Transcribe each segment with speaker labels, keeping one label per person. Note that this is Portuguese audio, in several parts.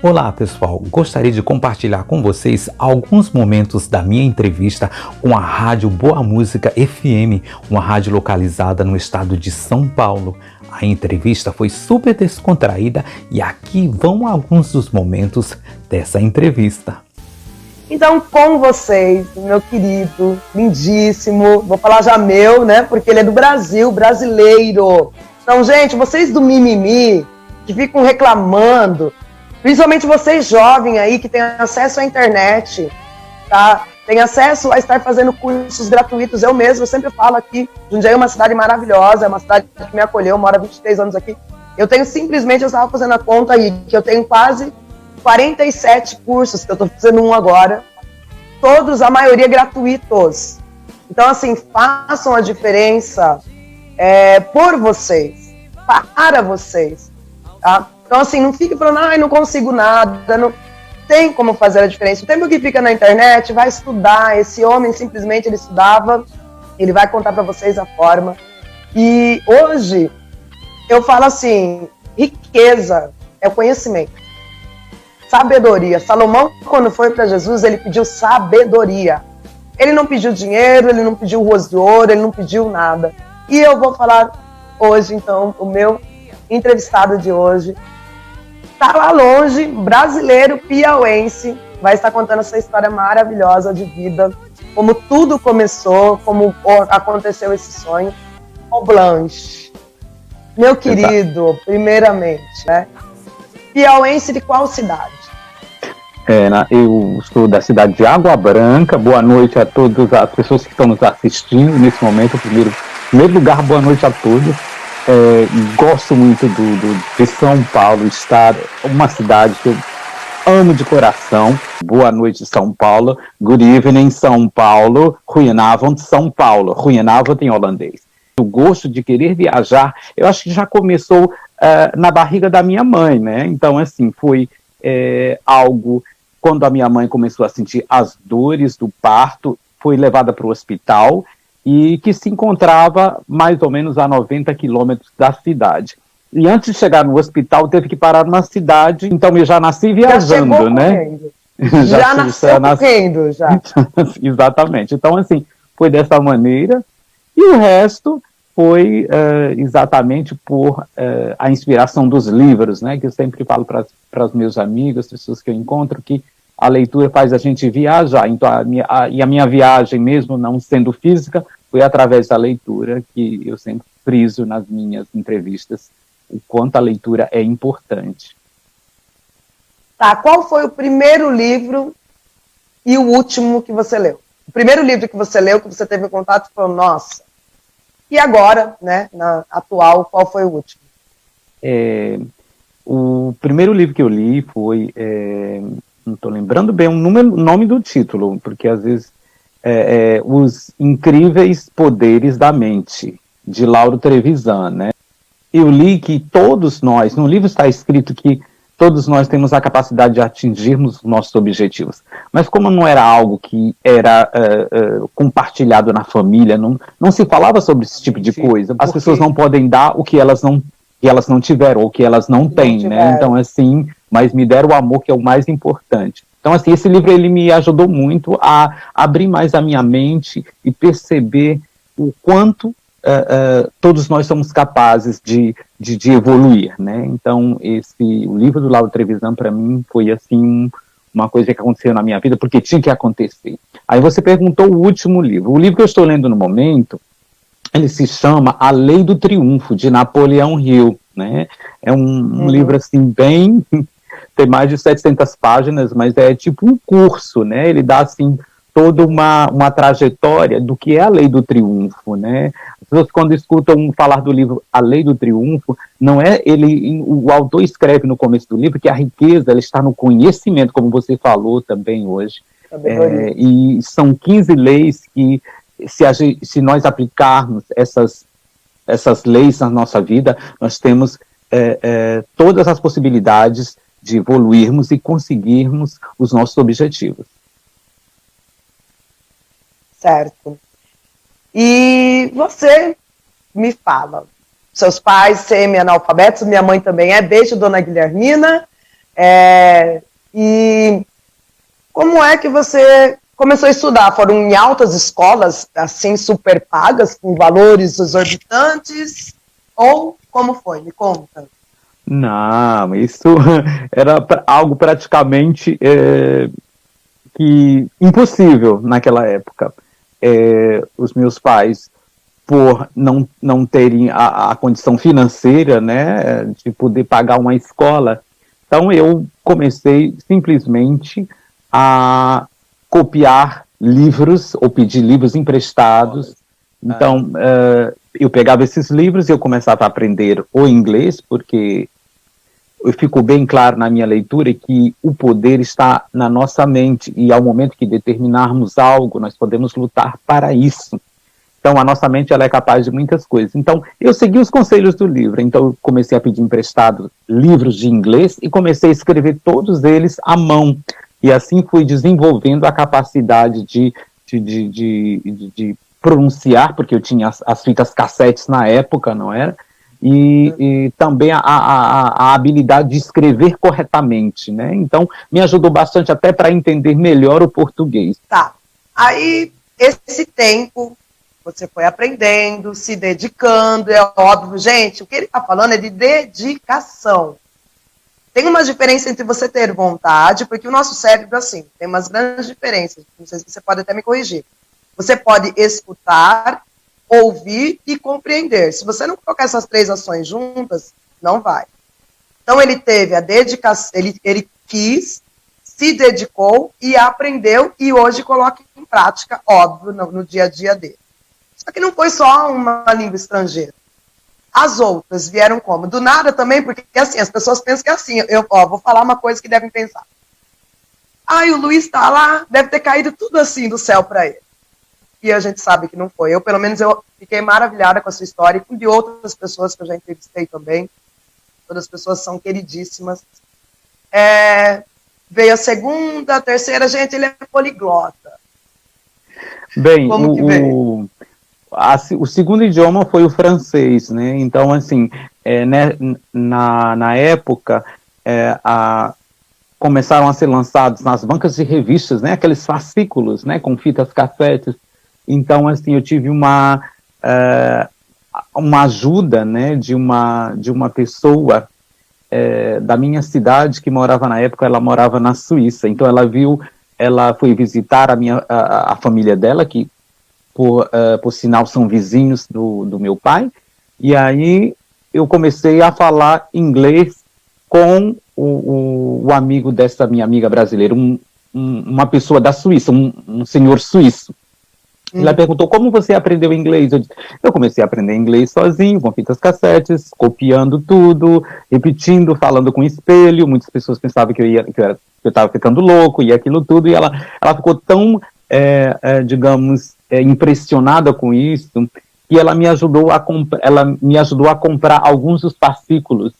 Speaker 1: Olá pessoal, gostaria de compartilhar com vocês alguns momentos da minha entrevista com a Rádio Boa Música FM, uma rádio localizada no estado de São Paulo. A entrevista foi super descontraída e aqui vão alguns dos momentos dessa entrevista.
Speaker 2: Então, com vocês, meu querido, lindíssimo, vou falar já meu, né, porque ele é do Brasil, brasileiro. Então, gente, vocês do mimimi, que ficam reclamando, principalmente vocês jovens aí, que têm acesso à internet, tá? Tem acesso a estar fazendo cursos gratuitos. Eu mesmo, eu sempre falo aqui, Jundiaí é uma cidade maravilhosa, é uma cidade que me acolheu, moro há 23 anos aqui. Eu tenho simplesmente, eu estava fazendo a conta aí, que eu tenho quase 47 cursos, que eu estou fazendo um agora, todos, a maioria gratuitos. Então, assim, façam a diferença por vocês, para vocês, tá? Então, assim, não fique falando, não consigo nada, não tem como fazer a diferença. O tempo que fica na internet, vai estudar. Esse homem, simplesmente, ele estudava, ele vai contar para vocês a forma. E hoje, eu falo assim, riqueza é o conhecimento. Sabedoria. Salomão, quando foi para Jesus, ele pediu sabedoria. Ele não pediu dinheiro, ele não pediu ruas de ouro, ele não pediu nada. E eu vou falar hoje, então, o meu entrevistado de hoje está lá longe, brasileiro, piauense, vai estar contando essa história maravilhosa de vida, como tudo começou, como aconteceu esse sonho. O Blanche, meu querido, primeiramente, né? Piauense de qual cidade?
Speaker 3: Eu sou da cidade de Água Branca. Boa noite a todas as pessoas que estão nos assistindo nesse momento. Em primeiro lugar, boa noite a todos. Gosto muito de São Paulo, estar uma cidade que eu amo de coração. Boa noite, São Paulo. Good evening, São Paulo. Goedenavond, São Paulo. Goedenavond em holandês. O gosto de querer viajar, eu acho que já começou na barriga da minha mãe, né? Então, assim, foi algo, quando a minha mãe começou a sentir as dores do parto, foi levada para o hospital, e que se encontrava mais ou menos a 90 quilômetros da cidade. E antes de chegar no hospital, teve que parar numa cidade, então eu já nasci viajando,
Speaker 2: já
Speaker 3: né?
Speaker 2: Já nasceu correndo, já.
Speaker 3: Exatamente. Então, assim, foi dessa maneira, e o resto foi exatamente por a inspiração dos livros, né? Que eu sempre falo para os meus amigos, pessoas que eu encontro, que a leitura faz a gente viajar. Então, a minha viagem, mesmo não sendo física, foi através da leitura, que eu sempre friso nas minhas entrevistas o quanto a leitura é importante.
Speaker 2: Tá, qual foi o primeiro livro e o último que você leu? O primeiro livro que você leu, que você teve contato, falou, nossa. E agora, né, na atual, qual foi o último?
Speaker 3: O primeiro livro que eu li foi... não estou lembrando bem o nome do título, porque às vezes Os Incríveis Poderes da Mente, de Lauro Trevisan, né? Eu li que todos nós, no livro está escrito que todos nós temos a capacidade de atingirmos nossos objetivos, mas como não era algo que era compartilhado na família, não se falava sobre esse tipo de coisa, as pessoas não podem dar o que elas não tiveram, ou que elas não têm, né? Então, assim, mas me deram o amor, que é o mais importante. Então, assim, esse livro, ele me ajudou muito a abrir mais a minha mente e perceber o quanto todos nós somos capazes de evoluir, né? Então, o livro do Lauro Trevisan, para mim, foi, assim, uma coisa que aconteceu na minha vida, porque tinha que acontecer. Aí você perguntou o último livro. O livro que eu estou lendo no momento, ele se chama A Lei do Triunfo, de Napoleão Hill, né? É um livro, assim, bem... tem mais de 700 páginas, mas é tipo um curso, né? Ele dá, assim, toda uma trajetória do que é a Lei do Triunfo, né? As pessoas, quando escutam falar do livro A Lei do Triunfo, não é o autor escreve no começo do livro que a riqueza, ela está no conhecimento, como você falou também hoje. E são 15 leis que, se nós aplicarmos essas leis na nossa vida, nós temos todas as possibilidades de evoluirmos e conseguirmos os nossos objetivos.
Speaker 2: Certo. E você me fala, seus pais semi-analfabetos, minha mãe também beijo, dona Guilhermina, E como é que você começou a estudar? Foram em altas escolas, assim, super pagas, com valores exorbitantes? Ou como foi? Me conta.
Speaker 3: Não, isso era algo praticamente que impossível naquela época. Os meus pais, por não terem a condição financeira, né, de poder pagar uma escola, então eu comecei simplesmente a copiar livros ou pedir livros emprestados. Então, eu pegava esses livros e eu começava a aprender o inglês, porque ficou bem claro na minha leitura que o poder está na nossa mente, e ao momento que determinarmos algo, nós podemos lutar para isso. Então, a nossa mente ela é capaz de muitas coisas. Então, eu segui os conselhos do livro. Então, eu comecei a pedir emprestado livros de inglês e comecei a escrever todos eles à mão. E assim fui desenvolvendo a capacidade de pronunciar, porque eu tinha as fitas cassetes na época, não era? E também a habilidade de escrever corretamente, né? Então, me ajudou bastante até para entender melhor o português.
Speaker 2: Tá. Aí, esse tempo, você foi aprendendo, se dedicando, é óbvio. Gente, o que ele está falando é de dedicação. Tem uma diferença entre você ter vontade, porque o nosso cérebro, assim, tem umas grandes diferenças. Não sei se você pode até me corrigir. Você pode escutar, ouvir e compreender. Se você não colocar essas três ações juntas, não vai. Então, ele teve a dedicação, ele quis, se dedicou e aprendeu, e hoje coloca em prática, óbvio, no dia a dia dele. Só que não foi só uma língua estrangeira. As outras vieram como? Do nada também, porque assim, as pessoas pensam que é assim. Vou falar uma coisa que devem pensar. O Luiz está lá, deve ter caído tudo assim do céu para ele. E a gente sabe que não foi. Pelo menos, eu fiquei maravilhada com a sua história e com de outras pessoas que eu já entrevistei também. Todas as pessoas são queridíssimas. Veio a segunda, a terceira, gente, ele é poliglota.
Speaker 3: Bem,
Speaker 2: como que veio?
Speaker 3: O segundo idioma foi o francês, né? Então, assim, né, na época, começaram a ser lançados nas bancas de revistas, né? Aqueles fascículos, né? Com fitas cassetes. Então, assim, eu tive uma ajuda, né? De uma pessoa da minha cidade que morava na época, ela morava na Suíça. Então, ela foi visitar a família dela, que por sinal são vizinhos do meu pai, e aí eu comecei a falar inglês com o amigo dessa minha amiga brasileira, uma pessoa da Suíça, um senhor suíço. Ela perguntou, como você aprendeu inglês? Eu comecei a aprender inglês sozinho, com fitas cassetes, copiando tudo, repetindo, falando com espelho. Muitas pessoas pensavam que eu estava ficando louco e aquilo tudo, e ela ficou tão, digamos, impressionada com isso, que ela me ajudou a comprar alguns dos fascículos.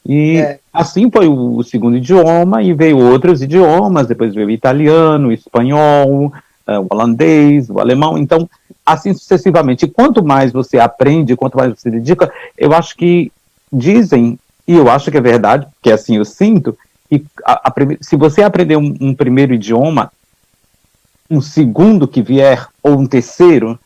Speaker 3: E assim foi o segundo idioma, e veio outros idiomas, depois veio o italiano, o espanhol, o holandês, o alemão. Então, assim sucessivamente. E quanto mais você aprende, quanto mais você dedica, eu acho que dizem, e eu acho que é verdade, porque assim eu sinto, que se você aprender um primeiro idioma, um segundo que vier, ou um terceiro,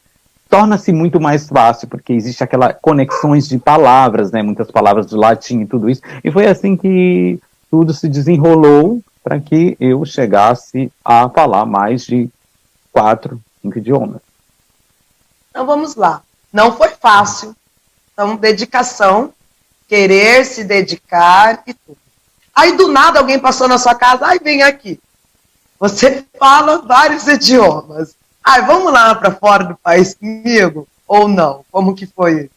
Speaker 3: torna-se muito mais fácil, porque existe aquelas conexões de palavras, né, muitas palavras do latim e tudo isso, e foi assim que tudo se desenrolou para que eu chegasse a falar mais de 4, 5 idiomas.
Speaker 2: Então vamos lá. Não foi fácil. Então, dedicação, querer se dedicar e tudo. Aí do nada alguém passou na sua casa, vem aqui. Você fala vários idiomas. Vamos lá para fora do país comigo? Ou não? Como que foi?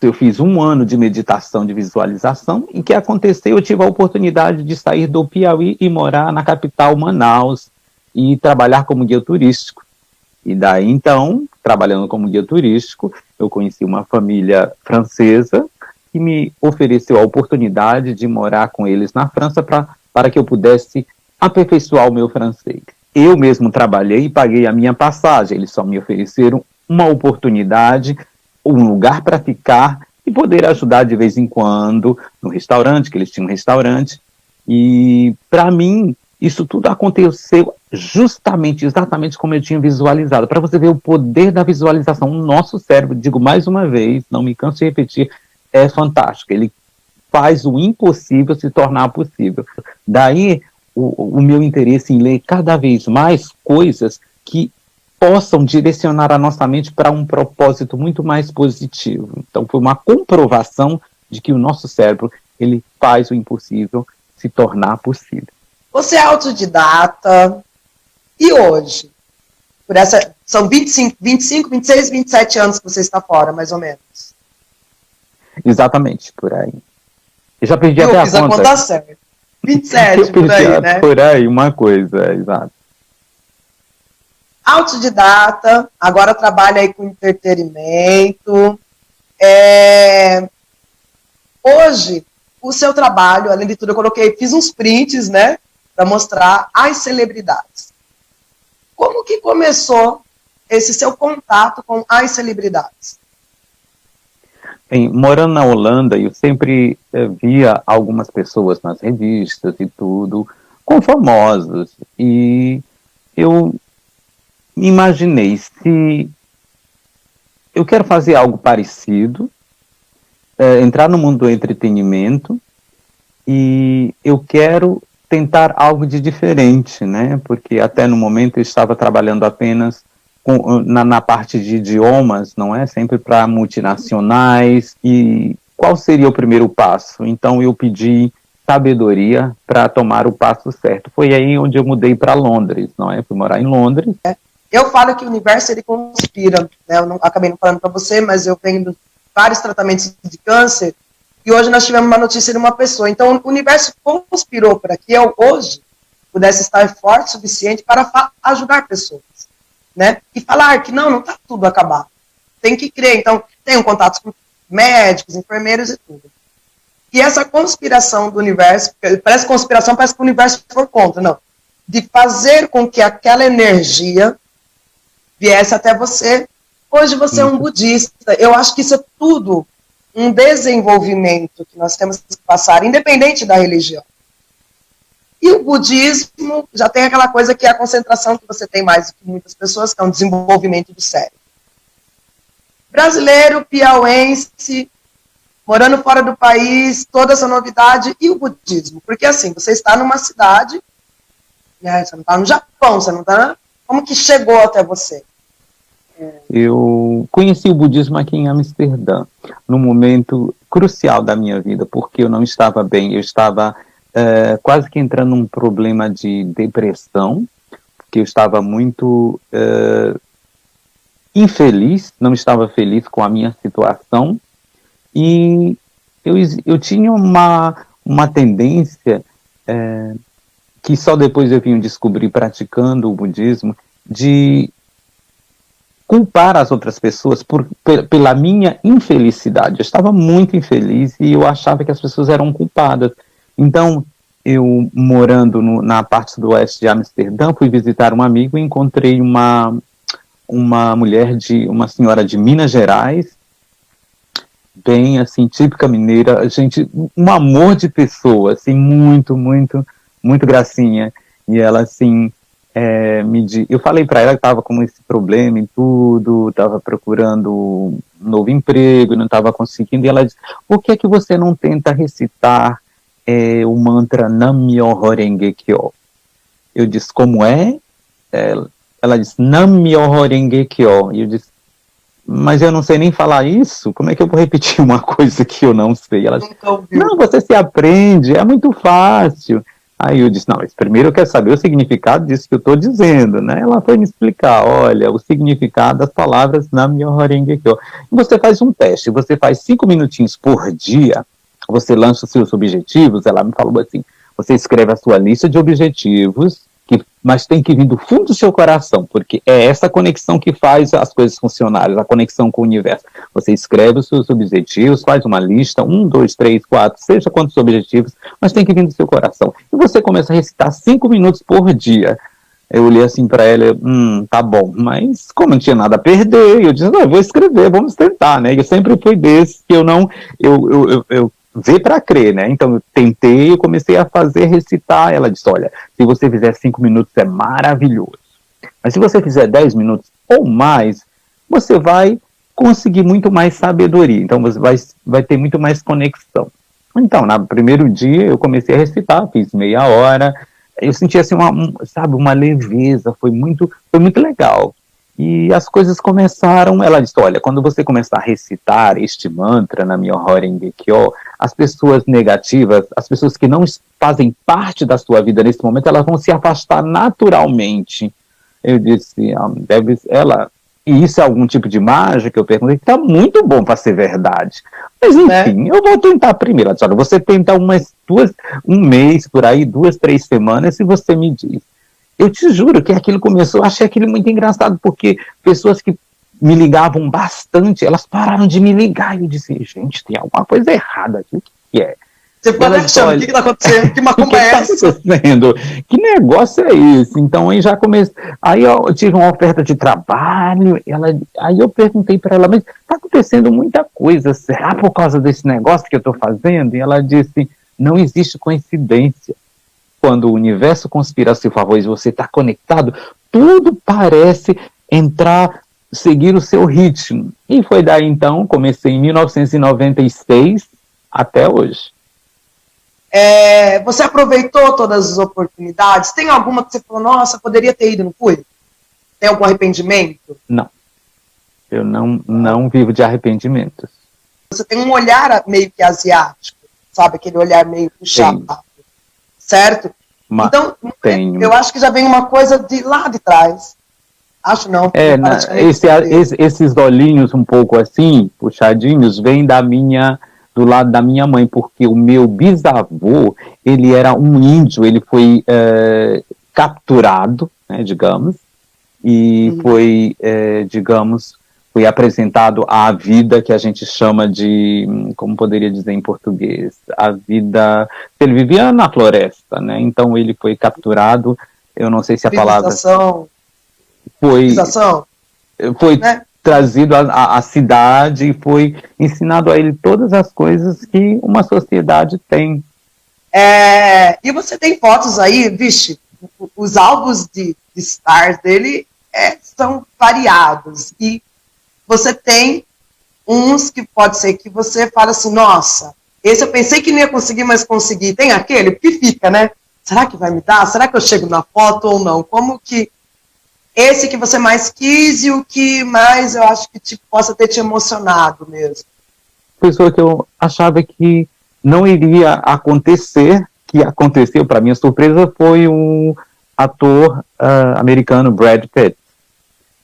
Speaker 3: Eu fiz 1 ano de meditação, de visualização, e o que aconteceu? Eu tive a oportunidade de sair do Piauí e morar na capital, Manaus, e trabalhar como guia turístico. E daí, então, trabalhando como guia turístico, eu conheci uma família francesa que me ofereceu a oportunidade de morar com eles na França para que eu pudesse aperfeiçoar o meu francês. Eu mesmo trabalhei e paguei a minha passagem. Eles só me ofereceram uma oportunidade, um lugar para ficar e poder ajudar de vez em quando no restaurante, que eles tinham um restaurante. E, para mim, isso tudo aconteceu exatamente como eu tinha visualizado. Para você ver o poder da visualização, o nosso cérebro, digo mais uma vez, não me canso de repetir, é fantástico. Ele faz o impossível se tornar possível. Daí, o meu interesse em ler cada vez mais coisas que possam direcionar a nossa mente para um propósito muito mais positivo. Então, foi uma comprovação de que o nosso cérebro, ele faz o impossível se tornar possível.
Speaker 2: Você é autodidata, e hoje? São 25, 26, 27 anos que você está fora, mais ou menos.
Speaker 3: Exatamente, por aí. Eu já perdi
Speaker 2: Eu
Speaker 3: até
Speaker 2: fiz
Speaker 3: a conta.
Speaker 2: A conta certa. 27, por aí, né?
Speaker 3: Por aí, uma coisa, exato.
Speaker 2: Autodidata, agora trabalha aí com entretenimento. Hoje, o seu trabalho, além de tudo, fiz uns prints, né, para mostrar as celebridades. Como que começou esse seu contato com as celebridades?
Speaker 3: Morando na Holanda, eu sempre via algumas pessoas nas revistas e tudo, com famosos, e eu imaginei, se eu quero fazer algo parecido, entrar no mundo do entretenimento, e eu quero tentar algo de diferente, né? Porque até no momento eu estava trabalhando apenas na parte de idiomas, não é? Sempre para multinacionais. E qual seria o primeiro passo? Então eu pedi sabedoria para tomar o passo certo. Foi aí onde eu mudei para Londres, não é? Fui morar em Londres.
Speaker 2: Eu falo que o universo, ele conspira, né? Eu acabei não falando para você, mas eu venho de vários tratamentos de câncer, e hoje nós tivemos uma notícia de uma pessoa. Então o universo conspirou para que eu hoje pudesse estar forte o suficiente para ajudar pessoas, né? E falar que não está tudo acabado. Tem que crer. Então, tenho contatos com médicos, enfermeiros e tudo. E essa conspiração do universo, parece conspiração, parece que o universo for contra, não. De fazer com que aquela energia viesse até você. Hoje você é um budista. Eu acho que isso é tudo um desenvolvimento que nós temos que passar, independente da religião. E o budismo já tem aquela coisa que é a concentração que você tem mais do que muitas pessoas, que é um desenvolvimento do cérebro. Brasileiro, piauense, morando fora do país, toda essa novidade, e o budismo? Porque assim, você está numa cidade, né, você não está no Japão, você não está... Como que chegou até você?
Speaker 3: Eu conheci o budismo aqui em Amsterdã, num momento crucial da minha vida, porque eu não estava bem, eu estava quase que entrando num problema de depressão, porque eu estava muito infeliz, não estava feliz com a minha situação, e eu tinha uma tendência, que só depois eu vim descobrir praticando o budismo, de culpar as outras pessoas pela minha infelicidade. Eu estava muito infeliz e eu achava que as pessoas eram culpadas. Então, eu morando na parte do oeste de Amsterdã, fui visitar um amigo e encontrei uma senhora de Minas Gerais, bem assim, típica mineira, gente, um amor de pessoa, assim, muito, muito, muito gracinha. E ela, assim, eu falei para ela que estava com esse problema e tudo, estava procurando um novo emprego, não estava conseguindo, e ela disse: por que você não tenta recitar o mantra Nam-myoho Renge Kyo? Eu disse: como é? Ela disse: Nam-myoho Renge Kyo. E eu disse: mas eu não sei nem falar isso, como é que eu vou repetir uma coisa que eu não sei? Ela disse: não, você se aprende, é muito fácil. Aí eu disse: não, mas primeiro eu quero saber o significado disso que eu estou dizendo, né? Ela foi me explicar: olha, o significado das palavras Nam-myoho Renge Kyo. Você faz um teste, você faz 5 minutinhos por dia, você lança os seus objetivos. Ela me falou assim: você escreve a sua lista de objetivos, mas tem que vir do fundo do seu coração, porque é essa conexão que faz as coisas funcionarem, a conexão com o universo. Você escreve os seus objetivos, faz uma lista, 1, 2, 3, 4, seja quantos objetivos, mas tem que vir do seu coração. E você começa a recitar 5 minutos por dia. Eu olhei assim para ela, tá bom, mas como não tinha nada a perder, eu disse: não, eu vou escrever, vamos tentar, né? Eu sempre fui desse, que eu ver para crer, né? Então eu tentei, eu comecei a fazer, recitar. Ela disse, olha, se você fizer 5 minutos é maravilhoso. Mas se você fizer 10 minutos ou mais, você vai conseguir muito mais sabedoria. Então você vai ter muito mais conexão. Então, no primeiro dia eu comecei a recitar, fiz meia hora. Eu senti assim sabe, uma leveza, foi muito legal. E as coisas começaram, ela disse, olha, quando você começar a recitar este mantra na Myoho Renge Kyo, as pessoas negativas, as pessoas que não fazem parte da sua vida nesse momento, elas vão se afastar naturalmente. Eu disse, e isso é algum tipo de mágica? Eu perguntei, está muito bom para ser verdade. Mas enfim, eu vou tentar primeiro. Ela disse, olha, você tenta um mês por aí, 2, 3 semanas, e você me diz. Eu te juro que aquilo começou, eu achei aquilo muito engraçado, porque pessoas que me ligavam bastante, elas pararam de me ligar, e eu disse, gente, tem alguma coisa errada aqui, o que é?
Speaker 2: Você ficou até achando, o que está acontecendo? Que macumba é essa?
Speaker 3: Tá acontecendo? Que negócio é esse? Então aí já comecei, aí eu tive uma oferta de trabalho, aí eu perguntei para ela, mas está acontecendo muita coisa, será por causa desse negócio que eu estou fazendo? E ela disse, não existe coincidência. Quando o universo conspira a seu favor e você está conectado, tudo parece seguir o seu ritmo. E foi daí então, comecei em 1996 até hoje.
Speaker 2: Você aproveitou todas as oportunidades? Tem alguma que você falou, nossa, poderia ter ido, não fui? Tem algum arrependimento?
Speaker 3: Não. Eu não vivo de arrependimentos.
Speaker 2: Você tem um olhar meio que asiático, sabe? Aquele olhar meio puxado. Certo? Então, eu acho que já vem uma coisa de lá de trás. Acho não.
Speaker 3: Esses olhinhos um pouco assim, puxadinhos, vêm do lado da minha mãe, porque o meu bisavô, ele era um índio, ele foi capturado, né, digamos, e foi, foi apresentado à vida que a gente chama de, como poderia dizer em português, a vida, ele vivia na floresta, né, então ele foi capturado, eu não sei se a palavra... Foi né? Trazido à cidade e foi ensinado a ele todas as coisas que uma sociedade tem.
Speaker 2: E você tem fotos aí, vixe, os álbuns de stars dele são variados, e você tem uns que pode ser que você fala assim, nossa, esse eu pensei que não ia conseguir, mas consegui. Tem aquele que fica, né? Será que vai me dar? Será que eu chego na foto ou não? Como que esse que você mais quis e o que mais eu acho que possa ter te emocionado mesmo?
Speaker 3: Pessoa que eu achava que não iria acontecer, que aconteceu, para minha surpresa, foi o ator americano Brad Pitt.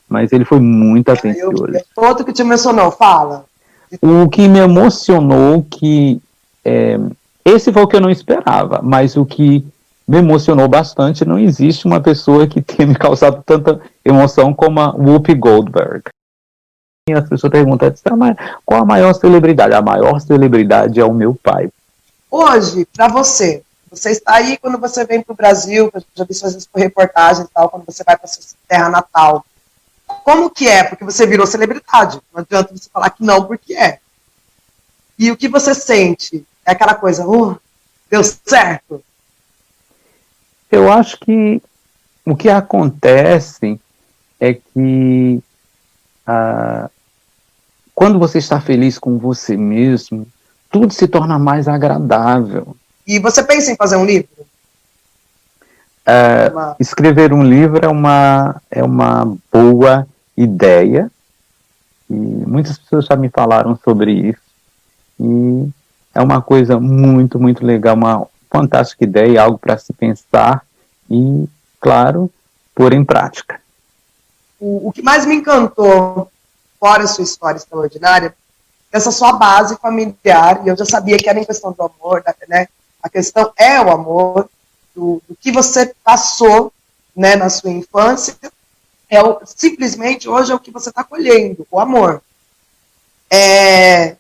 Speaker 3: Mas ele foi muito atencioso.
Speaker 2: Outro que te emocionou, fala.
Speaker 3: O que me emocionou, esse foi o que eu não esperava, mas o que me emocionou bastante, não existe uma pessoa que tenha me causado tanta emoção como a Whoopi Goldberg. E as pessoas perguntam, qual a maior celebridade? A maior celebridade é o meu pai.
Speaker 2: Hoje, para você está aí quando você vem para o Brasil, eu já vi às vezes por reportagem e tal, quando você vai para sua terra natal. Como que é? Porque você virou celebridade. Não adianta você falar que não, porque é. E o que você sente? É aquela coisa, deu certo?
Speaker 3: Eu acho que o que acontece é que quando você está feliz com você mesmo, tudo se torna mais agradável.
Speaker 2: E você pensa em fazer um livro?
Speaker 3: Escrever um livro é uma boa ideia, e muitas pessoas já me falaram sobre isso, e é uma coisa muito, muito legal, uma fantástica ideia, algo para se pensar e, claro, pôr em prática.
Speaker 2: O que mais me encantou, fora a sua história extraordinária, essa sua base familiar, e eu já sabia que era em questão do amor, né? A questão é o amor, do que você passou, né, na sua infância, simplesmente hoje é o que você está colhendo, o amor.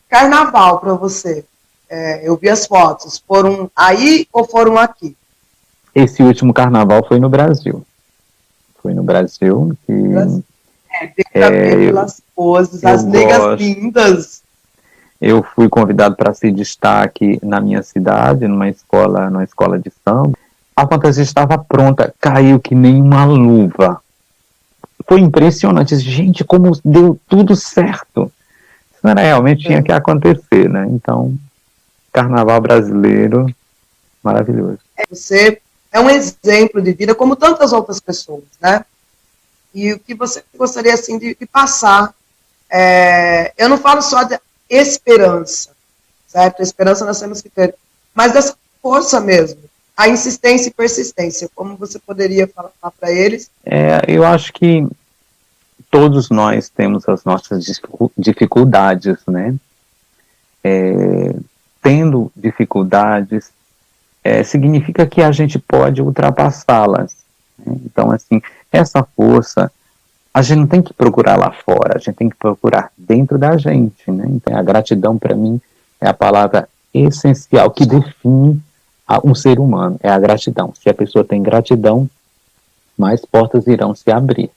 Speaker 2: Carnaval para você. Eu vi as fotos. Foram aí ou foram aqui?
Speaker 3: Esse último carnaval foi no Brasil. Foi no Brasil.
Speaker 2: Pelas poses, as negas lindas.
Speaker 3: Eu fui convidado para ser destaque na minha cidade, numa escola de samba. A fantasia estava pronta, caiu que nem uma luva. Foi impressionante. Gente, como deu tudo certo. Isso era, realmente tinha que acontecer, né? Então, carnaval brasileiro, maravilhoso.
Speaker 2: Você é um exemplo de vida, como tantas outras pessoas, né? E o que você gostaria, assim, de passar? Eu não falo só de esperança, certo? A esperança nós temos que ter, mas dessa força mesmo, a insistência e persistência. Como você poderia falar para eles?
Speaker 3: Eu acho que todos nós temos as nossas dificuldades, né? Tendo dificuldades, significa que a gente pode ultrapassá-las. Né? Então, assim, essa força, a gente não tem que procurar lá fora, a gente tem que procurar dentro da gente, né? Então, a gratidão, para mim, é a palavra essencial que define um ser humano, é a gratidão. Se a pessoa tem gratidão, mais portas irão se abrir.